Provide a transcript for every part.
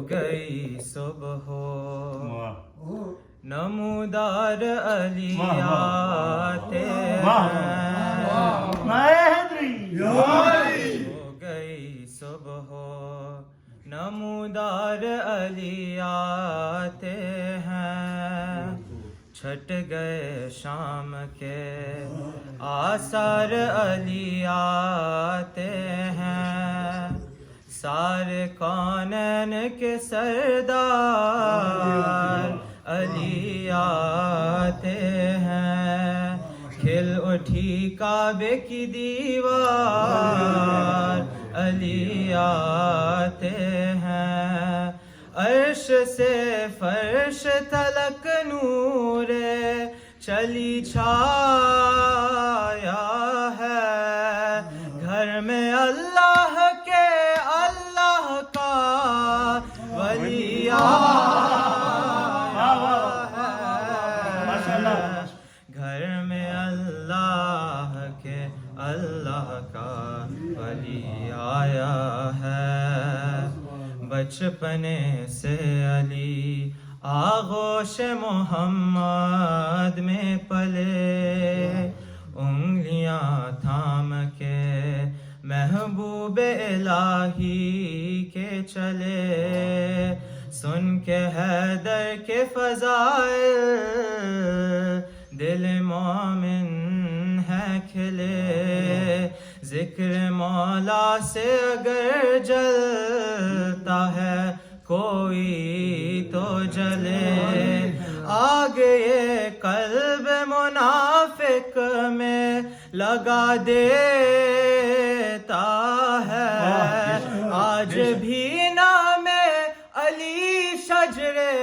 گئی صبح نمودار علی آتے ہیں، ہو گئی صبح نمودار علی آتے ہیں، چھٹ گئے شام کے آثار علی آتے ہیں، سارے کونین کے سردار علی آتے ہیں، کھل اٹھی کعبے کی دیوار علی آتے ہیں، عرش سے فرش تلک نور چلی چھایا ہے، گھر میں اللہ کے اللہ کا ولی آیا ہے، گھر میں اللہ کے اللہ کا ولی آیا ہے، بچپنے سے علی آغوش محمد میں پلے، انگلیاں تھام کے محبوب الہی کے چلے، سن کے حیدر کے فضائل دل مومن ہے کھلے، ذکر مولا سے اگر جلتا ہے کوئی تو جلے، آگ یہ قلب منافق میں لگا دیتا ہے، آج بھی نام علی شجرے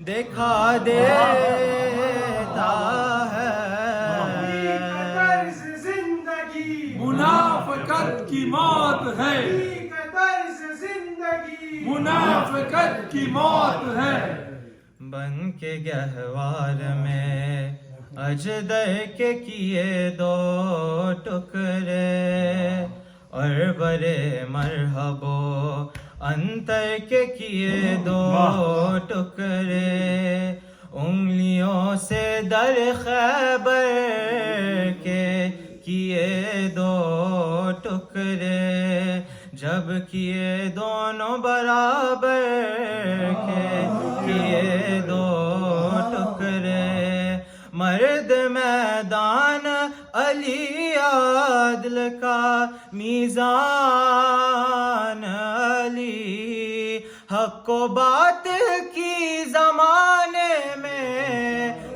دکھا دیتا ہے، منافقت کی موت ہے، منافقت کی موت ہے، بن کے گہوار میں اجدر کے کیے دو ٹکڑے، اور برے مرحبو انتر کے کیے دو ٹکڑے، انگلیوں سے در خیبر کے کیے دو ٹکڑے، جب کیے دونوں برابر کے کیے دو ٹکڑے، مرد میدان علی عدل کا میزان علی، حق و باطل کی زمانے میں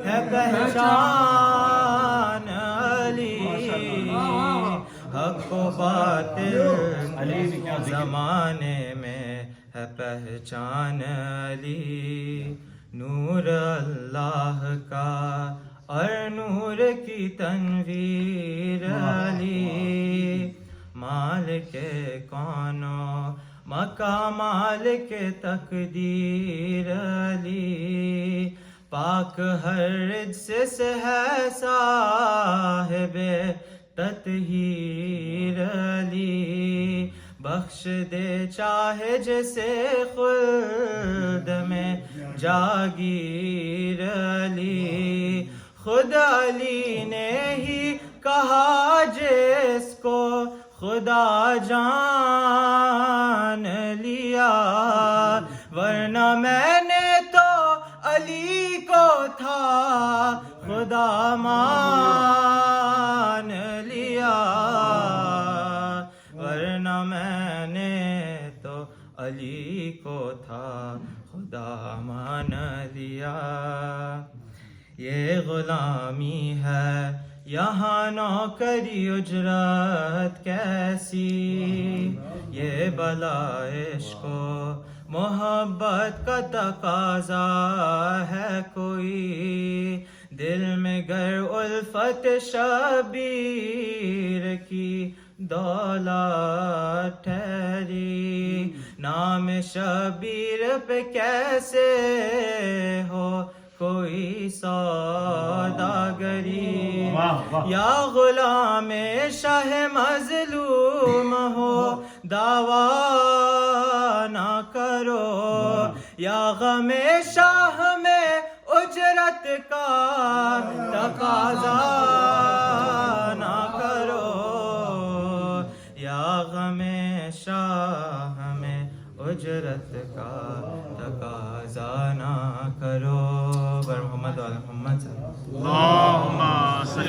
ہے پہچان علی، حق و باطل زمانے میں ہے پہچان علی، نور اللہ کا اور نور کی تنویر علی، مالک کونوں مقامات کے تقدیر علی، پاک ہر رجس سے ہے صاحب تطہیر علی، بخش دے چاہے جسے خلد میں جاگیر علی، خود علی نے ہی کہا جس کو خدا جان لیا، ورنہ میں نے تو علی کو تھا خدا مان لیا، ورنہ میں نے تو علی کو تھا خدا مان لیا، یہ غلامی ہے یہاں نوکری اجرت کیسی، یہ بلا عشق و محبت کا تقاضا ہے کوئی، دل میں گر الفت شبیر کی دولت ٹھہری، نام شبیر پہ کیسے ہو کوئی سوداگری، یا غلام شاہ مظلوم ہو دعویٰ نہ کرو، یا غم شاہ میں اجرت کا تقاضا نہ کرو، یا غم شاہ میں اجرت کا تقاضا نہ کرو۔ بر محمد و آل محمد صلی اللہ علیہ وسلم۔